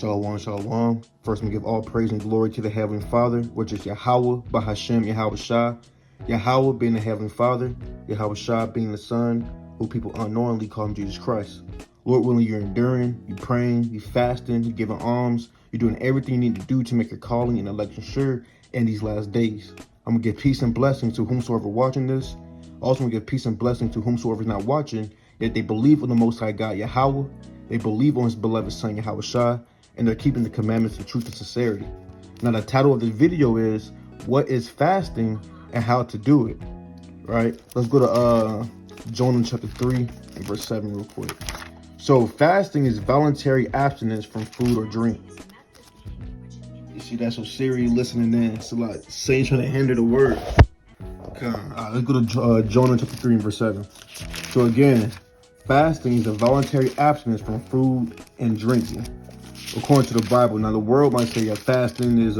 Shalom, shalom. First, we give all praise and glory to the Heavenly Father, which is Yahweh, Bahashem, Yahweh Shah. Yahweh being the Heavenly Father, Yahweh Shah being the Son, who people unknowingly call him Jesus Christ. Lord willing, you're enduring, you're praying, you're fasting, you're giving alms, you're doing everything you need to do to make your calling and election sure in these last days. I'm going to give peace and blessings to whomsoever watching this. Also, I'm going to give peace and blessings to whomsoever is not watching, that they believe on the Most High God, Yahweh, they believe on his beloved Son, Yahweh Shah, and they're keeping the commandments in truth and sincerity. Now, the title of this video is, what is fasting and how to do it, right? Let's go to Jonah chapter 3 and verse 7 real quick. So fasting is voluntary abstinence from food or drink. You see that? So Siri listening in. It's a lot. Saying trying to hinder the word. Okay. Let's go to Jonah chapter 3 and verse 7. So again, fasting is a voluntary abstinence from food and drinking, according to the Bible. Now the world might say that fasting is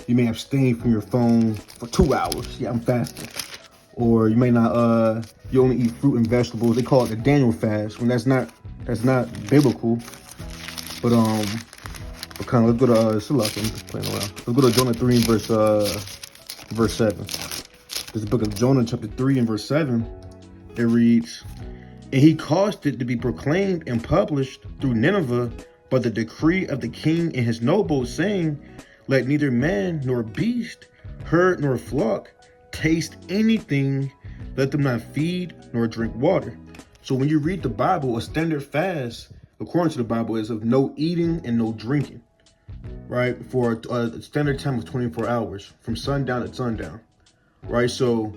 you may abstain from your phone for 2 hours. Yeah, I'm fasting. Or you may not you only eat fruit and vegetables. They call it the Daniel fast, when that's not biblical. But kind of, let's go to I'm just playing around. Let's go to Jonah 3 and verse 7. This is the book of Jonah chapter 3 and verse 7. It reads, "And he caused it to be proclaimed and published through Nineveh by the decree of the king and his nobles, saying, let neither man nor beast, herd nor flock taste anything, let them not feed nor drink water." So when you read the Bible, a standard fast, according to the Bible, is of no eating and no drinking, right? For a standard time of 24 hours, from sundown to sundown, right? So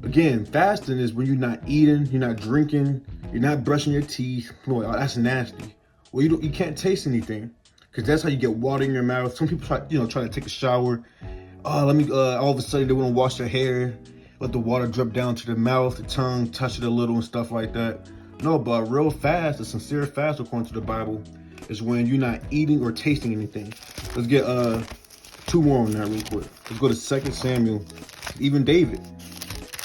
again, fasting is when you're not eating, you're not drinking, you're not brushing your teeth. Boy, oh, that's nasty. Well, you can't taste anything, because that's how you get water in your mouth. Some people try to take a shower. All of a sudden they want to wash their hair, let the water drip down to the mouth, the tongue, touch it a little and stuff like that. No, but a real fast, a sincere fast, according to the Bible, is when you're not eating or tasting anything. Let's get 2 more on that real quick. Let's go to 2 Samuel. Even David,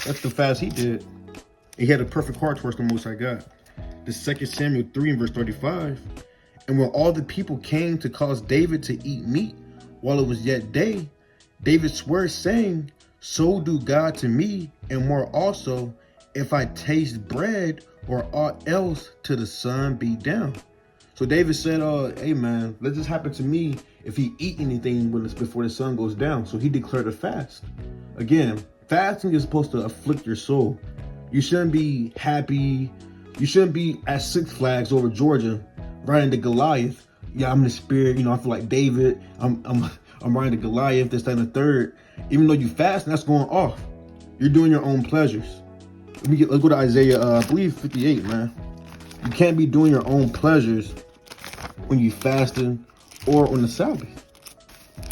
that's the fast he did. He had a perfect heart towards the Most High God. The 2 Samuel 3 and verse 35. "And when all the people came to cause David to eat meat while it was yet day, David swore, saying, so do God to me, and more also, if I taste bread or aught else till the sun be down." So David said, hey man, let this happen to me if he eat anything before the sun goes down. So he declared a fast. Again, fasting is supposed to afflict your soul. You shouldn't be happy. You shouldn't be at Six Flags over Georgia riding the Goliath. Yeah, I'm in the spirit. I feel like David. I'm riding the Goliath, this, that, and the third. Even though you fast, that's going off. You're doing your own pleasures. Let's go to Isaiah, I believe 58, man. You can't be doing your own pleasures when you fasting or on the Sabbath.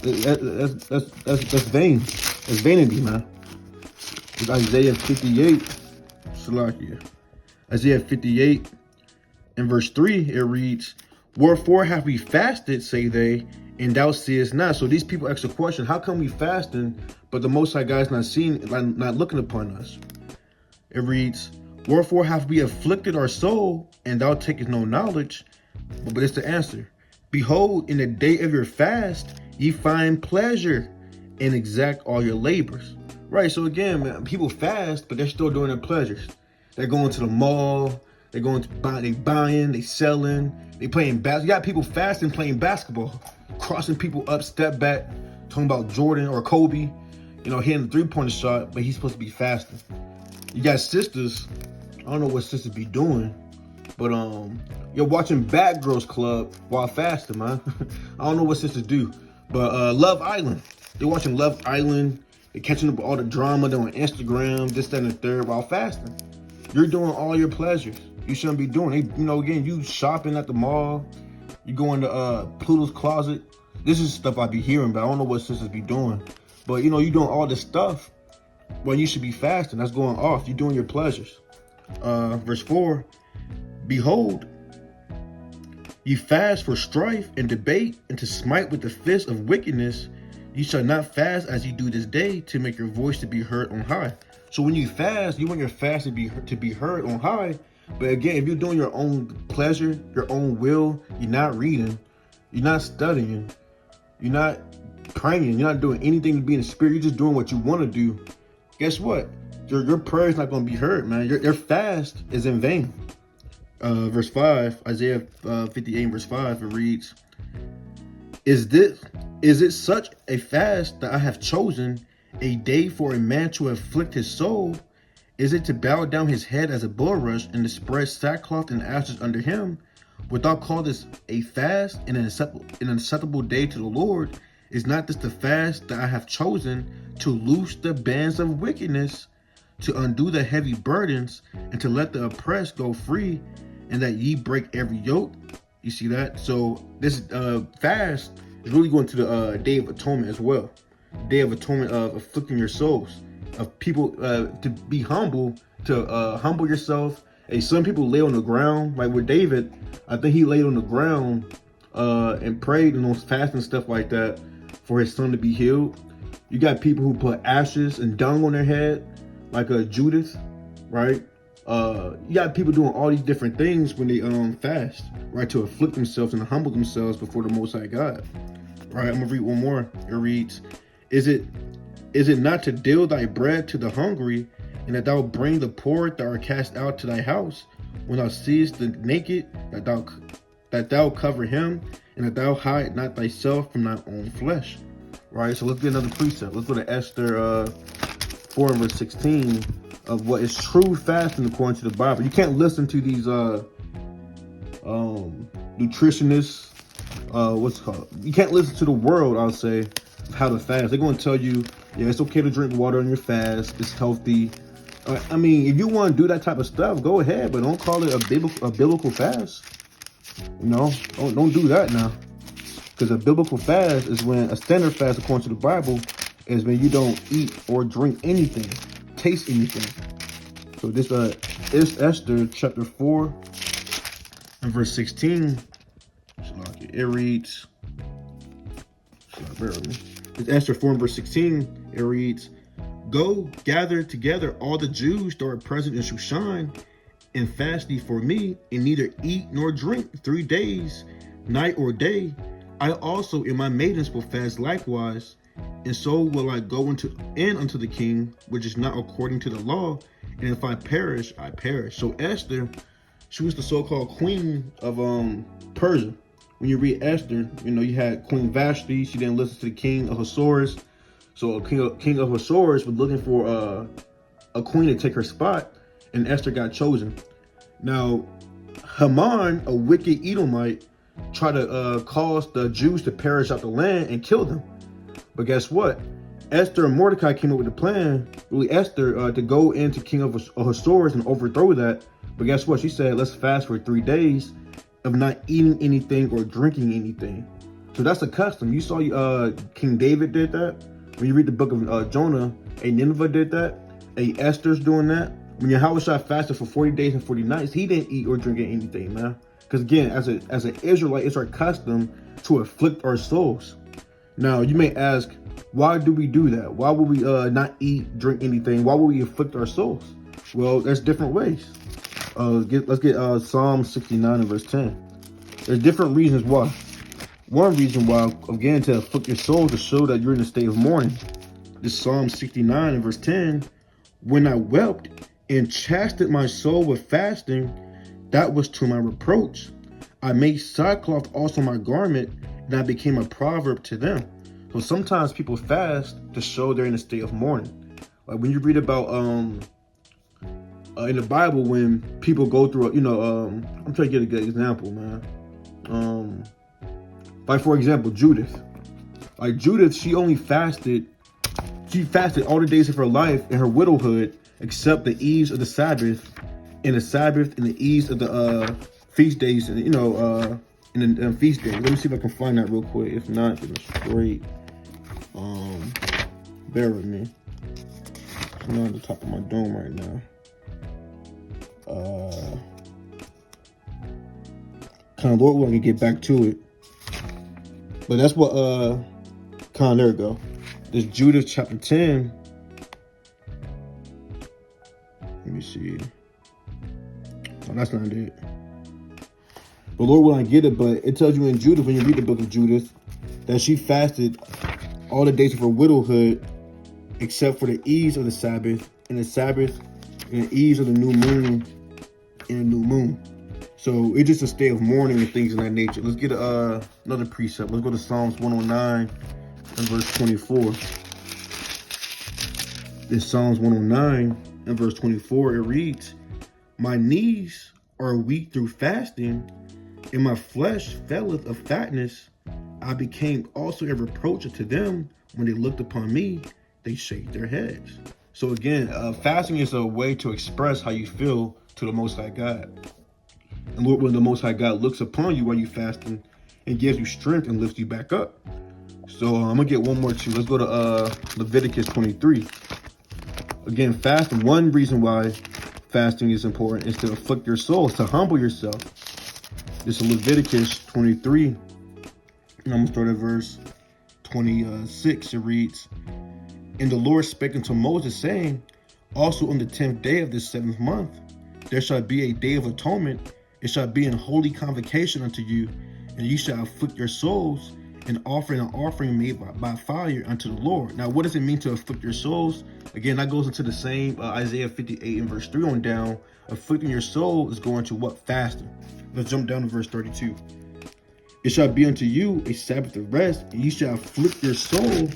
That's vain. That's vanity, man. It's Isaiah 58. Salakia. Isaiah 58 and verse 3, it reads, "Wherefore have we fasted, say they, and thou seest not." So these people ask the question, how come we fasting, but the Most High God is not seeing, not looking upon us? It reads, "Wherefore have we afflicted our soul, and thou takest no knowledge?" But it's the answer. "Behold, in the day of your fast, ye find pleasure, and exact all your labors." Right, so again, man, people fast, but they're still doing their pleasures. They're going to the mall, they're going to buy, they buying, they selling, they playing basketball. You got people fasting playing basketball, crossing people up, step back, talking about Jordan or Kobe, hitting the 3-pointer shot, but he's supposed to be fasting. You got sisters, I don't know what sisters be doing, but you're watching Bad Girls Club while fasting, man. I don't know what sisters do, but Love Island. They're watching Love Island. They're catching up with all the drama. They're on Instagram, this, that, and the third while fasting. You're doing all your pleasures. You shouldn't be doing it. Again, you shopping at the mall. You go into Pluto's Closet. This is stuff I be hearing, but I don't know what sisters be doing. But you doing all this stuff when you should be fasting. That's going off. You're doing your pleasures. Verse 4, "Behold, ye fast for strife and debate, and to smite with the fist of wickedness. Ye shall not fast as ye do this day, to make your voice to be heard on high." So when you fast, you want your fast to be heard on high. But again, if you're doing your own pleasure, your own will, you're not reading, You're not studying. You're not praying. You're not doing anything to be in the spirit. You're just doing what you want to do. Guess what? Your prayer is not going to be heard, man. Your fast is in vain. Verse 5, Isaiah 58, verse 5, it reads, Is it such a fast that I have chosen, a day for a man to afflict his soul? Is it to bow down his head as a bulrush and to spread sackcloth and ashes under him? Wilt thou call this a fast and an acceptable day to the Lord? Is not this the fast that I have chosen, to loose the bands of wickedness, to undo the heavy burdens, and to let the oppressed go free, and that ye break every yoke? You see that? So this fast is really going to the Day of Atonement as well. Day of Atonement of afflicting your souls, of people to be humble, to humble yourself. Hey, some people lay on the ground, like with David. I think he laid on the ground and prayed and was fasting and stuff like that for his son to be healed. You got people who put ashes and dung on their head, like Judith, right? You got people doing all these different things when they fast, right, to afflict themselves and humble themselves before the Most High God. Right, I'm gonna read one more. It reads, Is it not to deal thy bread to the hungry, and that thou bring the poor that are cast out to thy house? When thou seest the naked, that thou cover him, and that thou hide not thyself from thy own flesh. Right, so let's get another precept. Let's go to Esther 4 verse 16 of what is true fasting according to the Bible. You can't listen to these nutritionists, what's it called? You can't listen to the world, I'll say, how to fast. They're going to tell you, yeah, it's okay to drink water on your fast. It's healthy. I mean, if you want to do that type of stuff, go ahead, but don't call it a biblical fast. You know, don't do that now. Because a biblical fast is when a standard fast, according to the Bible, is when you don't eat or drink anything, taste anything. So this is Esther chapter 4 and verse 16. It reads, it's Esther 4 and verse 16. It reads, Go gather together all the Jews that are present in Shushan, and fast thee for me, and neither eat nor drink 3 days, night or day. I also and my maidens will fast likewise, and so will I go unto the king, which is not according to the law. And if I perish, I perish. So Esther, she was the so-called queen of Persia. When you read Esther, you know, you had Queen Vashti. She didn't listen to the king of Ahasuerus. So king of Ahasuerus was looking for a queen to take her spot, and Esther got chosen. Now, Haman, a wicked Edomite, tried to cause the Jews to perish out the land and kill them. But guess what? Esther and Mordecai came up with a plan, really Esther, to go into King of Ahasuerus and overthrow that. But guess what? She said, let's fast for 3 days of not eating anything or drinking anything. So that's a custom. You saw King David did that. When you read the book of Jonah, Nineveh did that. Esther's doing that. When Yahushua fasted for 40 days and 40 nights, he didn't eat or drink anything, man. Because again, as an Israelite, it's our custom to afflict our souls. Now, you may ask, why do we do that? Why would we not eat, drink anything? Why would we afflict our souls? Well, there's different ways. Let's get Psalm 69 and verse 10. There's different reasons why. One reason why, again, to afflict your soul, to show that you're in a state of mourning. This Psalm 69 and verse 10, when I wept and chastened my soul with fasting, that was to my reproach. I made sackcloth also my garment, and I became a proverb to them. So sometimes people fast to show they're in a state of mourning. Like when you read about in the Bible, when people go through, I'm trying to get a good example, man. Like for example, Judith. Like Judith, she fasted all the days of her life in her widowhood, except the eves of the Sabbath, and the eves of the feast days, and in the feast days. Let me see if I can find that real quick. If not, then it's straight. Bear with me. I'm not on the top of my dome right now. Lord, we're gonna get back to it. But that's what there we go. This Judith chapter 10. Let me see. Oh, that's not it. The Lord will not get it, but it tells you in Judith, when you read the book of Judith, that she fasted all the days of her widowhood, except for the eves of the Sabbath, and the Sabbath, and the eves of the new moon, and the new moon. So it's just a state of mourning and things of that nature. Let's get another precept. Let's go to Psalms 109 and verse 24. In Psalms 109 and verse 24, it reads, "My knees are weak through fasting, and my flesh faileth of fatness. I became also a reproach unto them. When they looked upon me, they shake their heads." So again, fasting is a way to express how you feel to the Most High God. And Lord, when the Most High God looks upon you while you're fasting and gives you strength and lifts you back up. So I'm gonna get one more too. Let's go to Leviticus 23. Again, fasting. One reason why fasting is important is to afflict your soul, to humble yourself. This is Leviticus 23. And I'm gonna start at verse 26. It reads, "And the Lord spake unto Moses, saying, Also on the 10th day of this 7th month, there shall be a day of atonement. It shall be an holy convocation unto you, and you shall afflict your souls, and offer an offering made by fire unto the Lord." Now, what does it mean to afflict your souls? Again, that goes into the same Isaiah 58 and verse 3 on down. Afflicting your soul is going to what? Fasting. Let's jump down to verse 32. "It shall be unto you a Sabbath of rest, and ye shall afflict your souls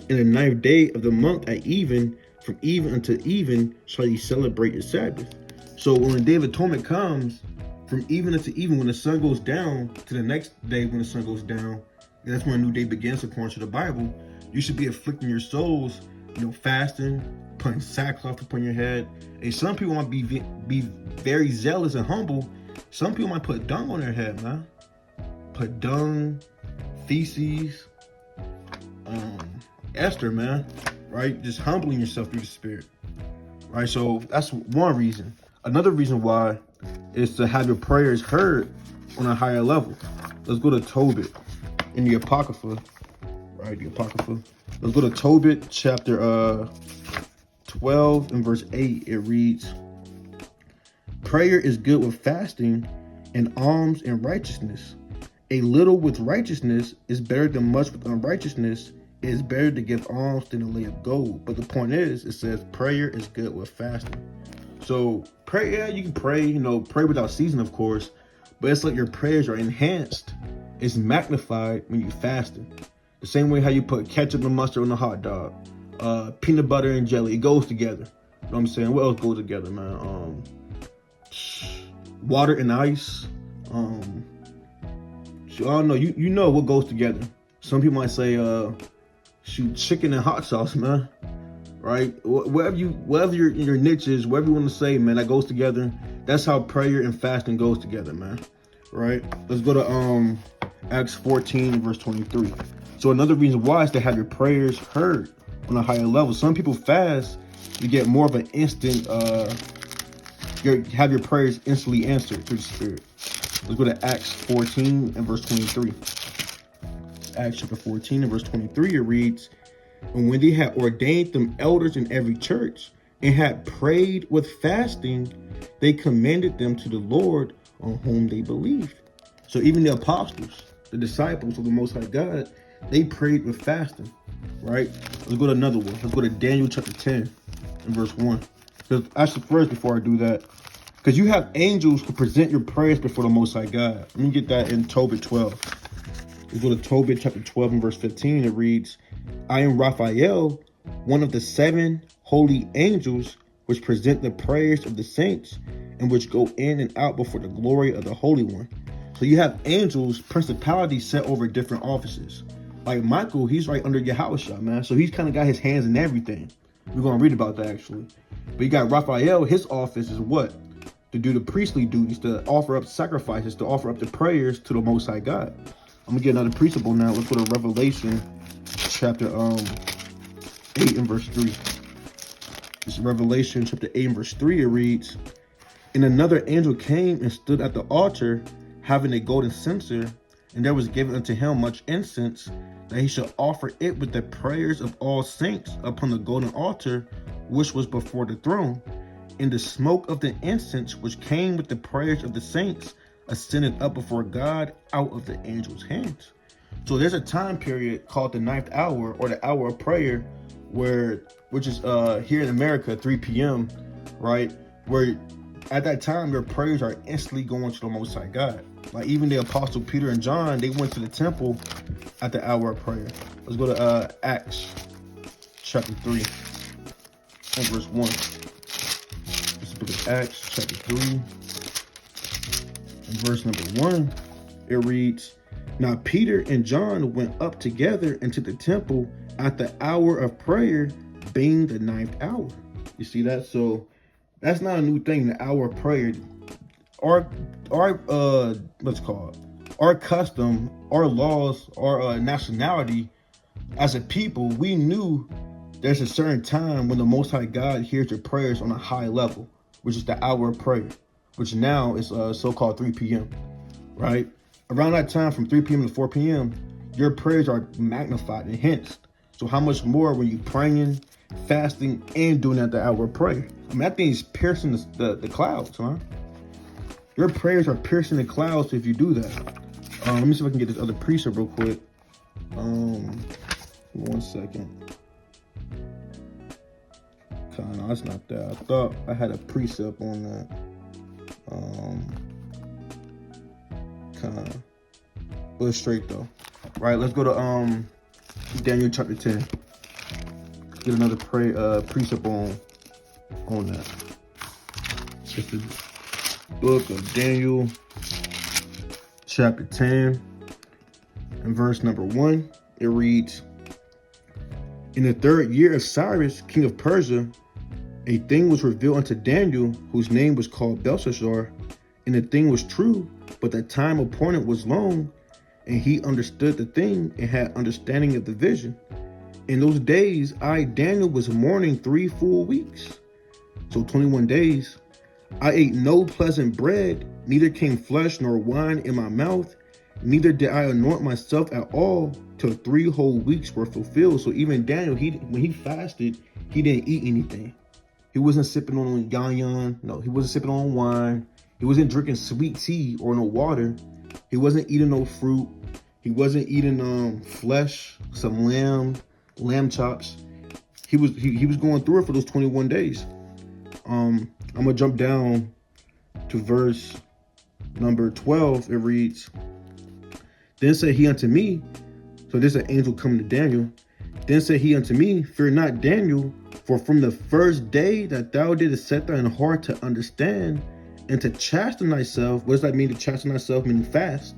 in the 9th day of the month at even. From even unto even shall ye celebrate your Sabbath." So when the Day of Atonement comes, from even unto even, when the sun goes down to the next day when the sun goes down, that's when a new day begins according to the Bible. You should be afflicting your souls, fasting, putting sackcloth upon your head. And some people might be very zealous and humble. Some people might put dung on their head, man. Put dung, feces, Esther, man, right? Just humbling yourself through the Spirit, right? So that's one reason. Another reason why is to have your prayers heard on a higher level. Let's go to Tobit in the Apocrypha, right? The Apocrypha. Let's go to Tobit chapter 12 and verse 8. It reads, "Prayer is good with fasting, and alms and righteousness. A little with righteousness is better than much with unrighteousness. It is better to give alms than a lay of gold." But the point is, it says prayer is good with fasting. So pray, yeah, you can pray, pray without ceasing, of course, but it's like your prayers are enhanced. It's magnified when you fasting. The same way how you put ketchup and mustard on a hot dog, peanut butter and jelly, it goes together. You know what I'm saying? What else goes together, man? Water and ice. I don't know. You know what goes together. Some people might say, shoot, chicken and hot sauce, man. Right? Whatever your niche is, whatever you want to say, man, that goes together. That's how prayer and fasting goes together, man. Right? Let's go to Acts 14 verse 23. So another reason why is to have your prayers heard on a higher level. Some people fast, you get more of an instant, have your prayers instantly answered through the Spirit. Let's go to Acts 14 and verse 23. Acts chapter 14 and verse 23, it reads, "And when they had ordained them elders in every church, and had prayed with fasting, they commended them to the Lord on whom they believed." So even the apostles, the disciples of the Most High God, they prayed with fasting, right? Let's go to another one. Let's go to Daniel chapter 10 and verse 1. Because actually, first, before I do that, because you have angels who present your prayers before the Most High God. Let me get that in Tobit 12. Let's go to Tobit chapter 12 and verse 15. It reads, "I am Raphael, one of the 7 holy angels, which present the prayers of the saints, and which go in and out before the glory of the Holy One." So you have angels, principalities set over different offices. Like Michael, he's right under Yahushua, man. So he's kind of got his hands in everything. We're going to read about that, actually. But you got Raphael, his office is what? To do the priestly duties, to offer up sacrifices, to offer up the prayers to the Most High God. I'm going to get another principle now. Let's go to Revelation chapter 8 and verse 3. This is Revelation chapter 8 and verse 3. It reads, "And another angel came and stood at the altar, having a golden censer, and there was given unto him much incense, that he should offer it with the prayers of all saints upon the golden altar, which was before the throne. and the smoke of the incense which came with the prayers of the saints ascended up before God out of the angel's hands. So there's a time period called the 9th hour, or the hour of prayer, which is here in America 3 p.m. right, where at that time your prayers are instantly going to the Most High God. Like even the Apostle Peter and John, they went to the temple at the hour of prayer. Let's go to Acts chapter 3 and verse 1. This is the book of Acts chapter 3 and verse number 1. It reads, "Now Peter and John went up together into the temple at the hour of prayer, being the 9th hour." You see that? So that's not a new thing, the hour of prayer. Our what's called our custom, our laws, our nationality as a people, we knew there's a certain time when the Most High God hears your prayers on a high level, which is the hour of prayer, which now is so-called 3 p.m. right? Around that time, from 3 p.m. to 4 p.m., your prayers are magnified, enhanced. So how much more when you praying, fasting, and doing at the hour of prayer? I mean, that thing is piercing the clouds, huh? Your prayers are piercing the clouds if you do that. Let me see if I can get this other precept real quick. 1 second. No, that's not that. I thought I had a precept on that. But it's straight though. Right, let's go to Daniel chapter 10. Get another precept on that. It's the book of Daniel chapter 10 and verse number 1. It reads, "In the 3rd year of Cyrus, king of Persia, a thing was revealed unto Daniel, whose name was called Belshazzar, and the thing was true, but the time appointed was long, and he understood the thing and had understanding of the vision. In those days, I, Daniel, was mourning 3 full weeks, so 21 days. I ate no pleasant bread, neither came flesh nor wine in my mouth, neither did I anoint myself at all, till 3 whole weeks were fulfilled." So even Daniel, when he fasted, he didn't eat anything. He wasn't sipping on yan. No, he wasn't sipping on wine. He wasn't drinking sweet tea or no water. He wasn't eating no fruit. He wasn't eating flesh, some lamb chops. He was going through it for those 21 days. I'm gonna jump down to verse number 12. It reads, "Then said he unto me," so there's an angel coming to Daniel. "Then said he unto me, Fear not, Daniel, for from the first day that thou didst set thine heart to understand and to chasten thyself," what does that mean, to chasten thyself? Meaning fast,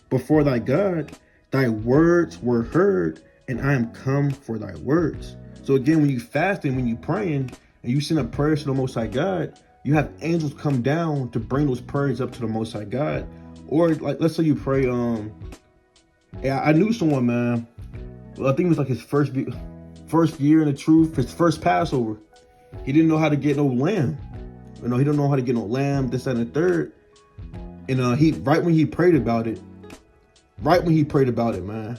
"before thy God, thy words were heard, and I am come for thy words." So again, when you fasting, when you praying, and you send up prayers to the Most High God, you have angels come down to bring those prayers up to the Most High God. Or like, let's say you pray, yeah, I knew someone, man. Well, I think it was like his first year in the truth, his first Passover. He didn't know how to get no lamb. You know, he didn't know how to get no lamb, this, that, and the third. And right when he prayed about it, man,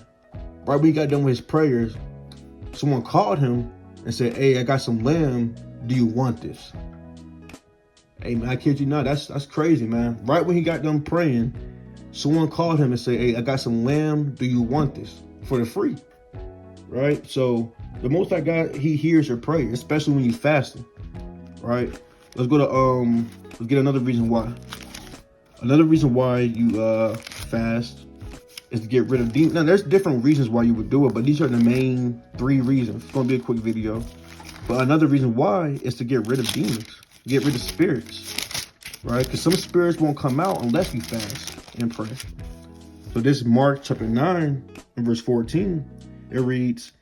right when he got done with his prayers, someone called him and said, "Hey, I got some lamb. Do you want this?" Hey, man, I kid you not. That's crazy, man. Right when he got done praying, someone called him and said, "Hey, I got some lamb. Do you want this?" For the free. Right? So the Most High God, he hears your prayer, especially when you're fasting. Right? Let's go to let's get another reason why. Another reason why you fast is to get rid of demons. Now, there's different reasons why you would do it, but these are the main 3 reasons. It's gonna be a quick video. But another reason why is to get rid of demons, get rid of spirits, right? Because some spirits won't come out unless you fast and pray. So this is Mark chapter 9 and verse 14. It reads,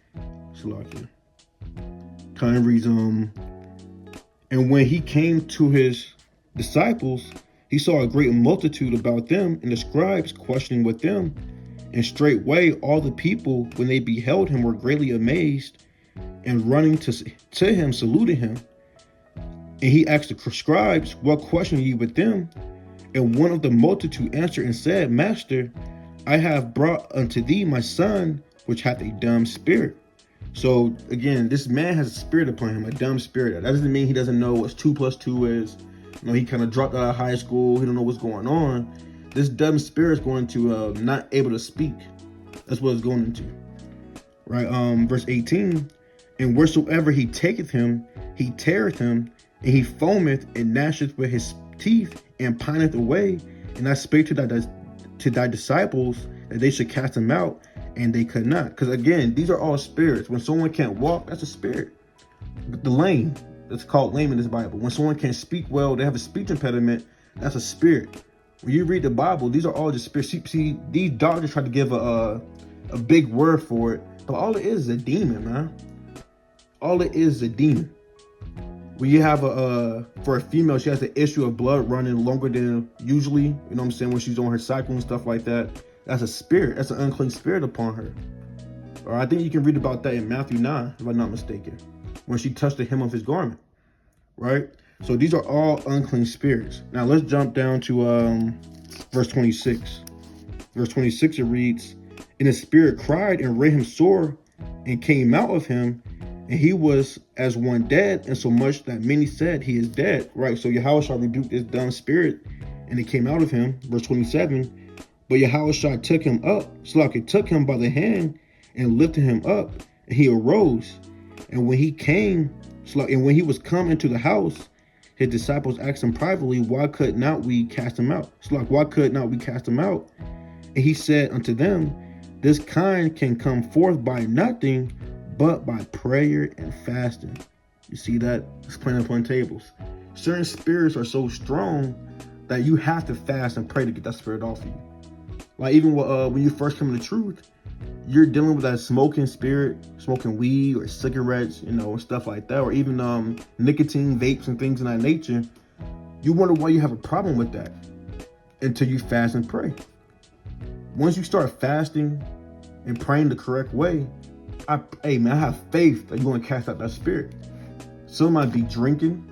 kind of reads, "And when he came to his disciples, he saw a great multitude about them, and the scribes questioning with them. And straightway all the people, when they beheld him, were greatly amazed, and running to him, saluted him. And he asked the scribes, What question ye with them? And one of the multitude answered and said, Master, I have brought unto thee my son, which hath a dumb spirit. So again, this man has a spirit upon him, a dumb spirit. That doesn't mean he doesn't know what 2 plus 2 is. You know, he kind of dropped out of high school. He don't know what's going on. This dumb spirit is going to not able to speak. That's what it's going into. Right? Verse 18. And wheresoever he taketh him, he teareth him, and he foameth and gnasheth with his teeth and pineth away. And I spake to thy disciples that they should cast him out, and they could not. Because again, these are all spirits. When someone can't walk, that's a spirit. But the lame, that's called lame in this Bible. When someone can't speak well, they have a speech impediment, that's a spirit. When you read the Bible, these are all just spirits. See, these doctors try to give a big word for it, but all it is a demon, man. All it is a demon. When you have for a female, she has an issue of blood running longer than usually, you know what I'm saying, when she's on her cycle and stuff like that. That's a spirit. That's an unclean spirit upon her. Or I think you can read about that in Matthew 9, if I'm not mistaken, when she touched the hem of his garment, right? So these are all unclean spirits. Now let's jump down to verse 26. Verse 26, it reads, and the spirit cried and rent him sore and came out of him, and he was as one dead, and so much that many said he is dead, right? So Yahushua rebuked this dumb spirit, and it came out of him. Verse 27, but Yahushua took him up, it took him by the hand and lifted him up, and he arose. And when he came, and when he was come into the house, his disciples asked him privately, why could not we cast him out? Why could not we cast him out? And he said unto them, this kind can come forth by nothing but by prayer and fasting. You see that? It's playing upon tables. Certain spirits are so strong that you have to fast and pray to get that spirit off of you. Like even when you first come to the truth, you're dealing with that smoking spirit, smoking weed or cigarettes, you know, and stuff like that, or even nicotine vapes and things of that nature. You wonder why you have a problem with that until you fast and pray. Once you start fasting and praying the correct way, I have faith that you're going to cast out that spirit. Some might be drinking,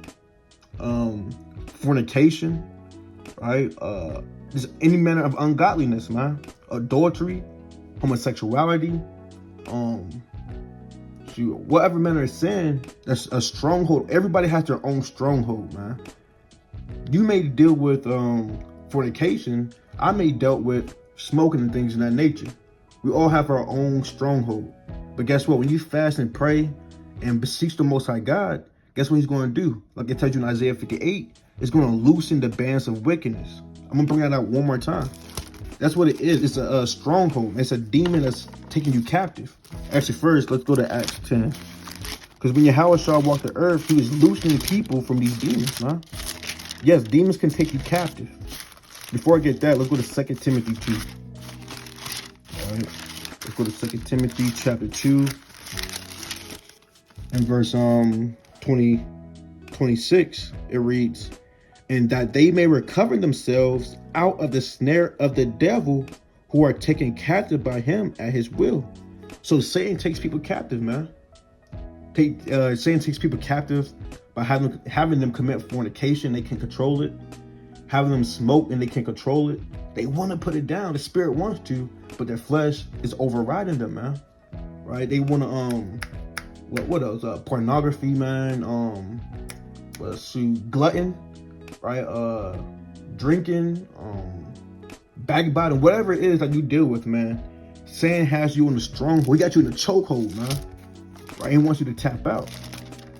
fornication, right? Just any manner of ungodliness, man. Adultery, homosexuality, whatever manner of sin, that's a stronghold. Everybody has their own stronghold, man. You may deal with fornication. I may dealt with smoking and things of that nature. We all have our own stronghold. But guess what? When you fast and pray and beseech the Most High God, guess what he's going to do? Like it tells you in Isaiah 58, it's going to loosen the bands of wickedness. I'm going to bring that out one more time. That's what it is. It's a stronghold. It's a demon that's taking you captive. Actually, first, let's go to Acts 10. Because when Yahushua walked the earth, he was loosening people from these demons, man. Yes, demons can take you captive. Before I get that, let's go to 2 Timothy 2. All right. Let's go to 2 Timothy chapter 2 and verse 26. It reads, and that they may recover themselves out of the snare of the devil, who are taken captive by him at his will. So Satan takes people captive, man. Satan takes people captive by having them commit fornication. They can control it. Having them smoke and they can control it. They want to put it down. The spirit wants to, but their flesh is overriding them, man. Right? They want to what else? Pornography, man. Glutton, right? Drinking, backbiting, whatever it is that you deal with, man. Satan has you in the stronghold. He got you in the chokehold, man. Right? He wants you to tap out.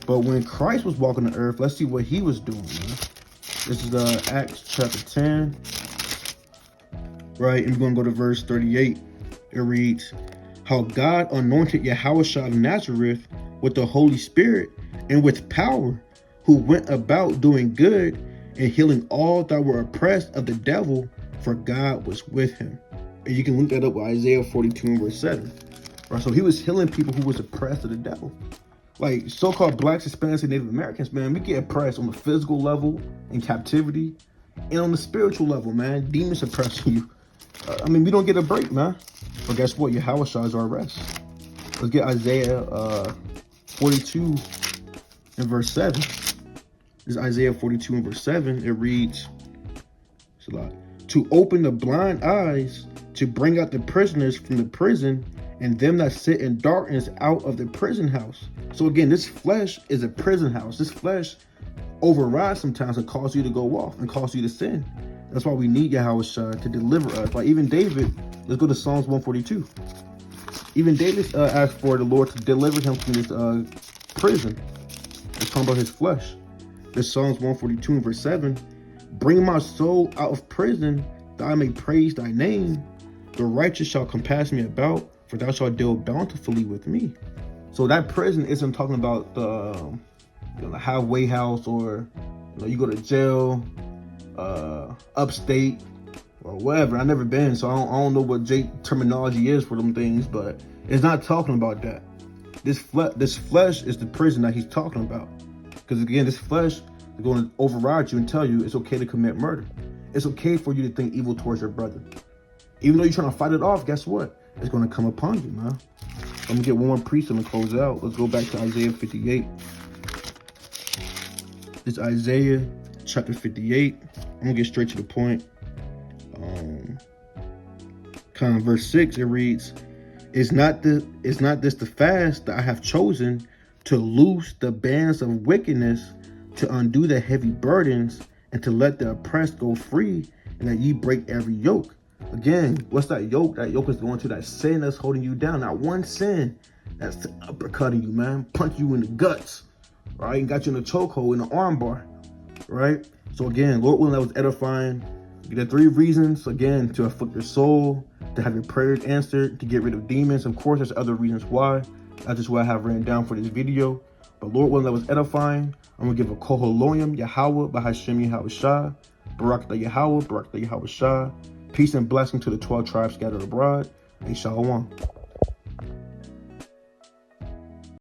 But when Christ was walking the earth, let's see what he was doing, man. This is Acts chapter 10. Right? And we're going to go to verse 38. It reads, how God anointed Yahushua of Nazareth with the Holy Spirit and with power, who went about doing good and healing all that were oppressed of the devil, for God was with him. And you can link that up with Isaiah 42 and verse 7. Right? So he was healing people who was oppressed of the devil. Like so-called blacks, Hispanics, and Native Americans, man, we get oppressed on the physical level in captivity and on the spiritual level, man. Demons oppressing you. We don't get a break, man. But guess what? Yahushua is our rest. Let's get Isaiah 42 and verse 7. This is Isaiah 42 and verse 7. It reads, it's a lot. To open the blind eyes, to bring out the prisoners from the prison, and them that sit in darkness out of the prison house. So again, this flesh is a prison house. This flesh overrides sometimes and cause you to go off and cause you to sin. That's why we need Yahawashi to deliver us. Like even David, let's go to Psalms 142. Even David asked for the Lord to deliver him from this prison. It's talking about his flesh. This Psalms 142 and verse 7. Bring my soul out of prison, that I may praise thy name. The righteous shall compass me about, for thou shalt deal bountifully with me. So that prison isn't talking about the halfway house, or you go to jail, upstate, or whatever. I've never been, so I don't know what terminology is for them things, but it's not talking about that. This flesh is the prison that he's talking about. Because again, this flesh is going to override you and tell you it's okay to commit murder. It's okay for you to think evil towards your brother. Even though you're trying to fight it off, guess what? It's going to come upon you, man. I'm going to get one more priest and close out. Let's go back to Isaiah 58. It's Isaiah chapter 58. I'm going to get straight to the point. Kind of verse 6, it reads, Is not this the fast that I have chosen, to loose the bands of wickedness, to undo the heavy burdens, and to let the oppressed go free, and that ye break every yoke? Again, what's that yoke? That yoke is going to that sin that's holding you down. That one sin that's uppercutting you, man. Punch you in the guts, right? And got you in a chokehold, in the arm bar, right? So again, Lord willing, that was edifying. You get 3 reasons, again, to afflict your soul, to have your prayers answered, to get rid of demons. Of course, there's other reasons why. That's just what I have written down for this video. But Lord willing, that was edifying. I'm going to give a Koholoyim, Yahweh, Bahashem Yahawashi, Barak the Yahweh, Barak the Yahawashi. Peace and blessing to the 12 tribes scattered abroad. And Shalom.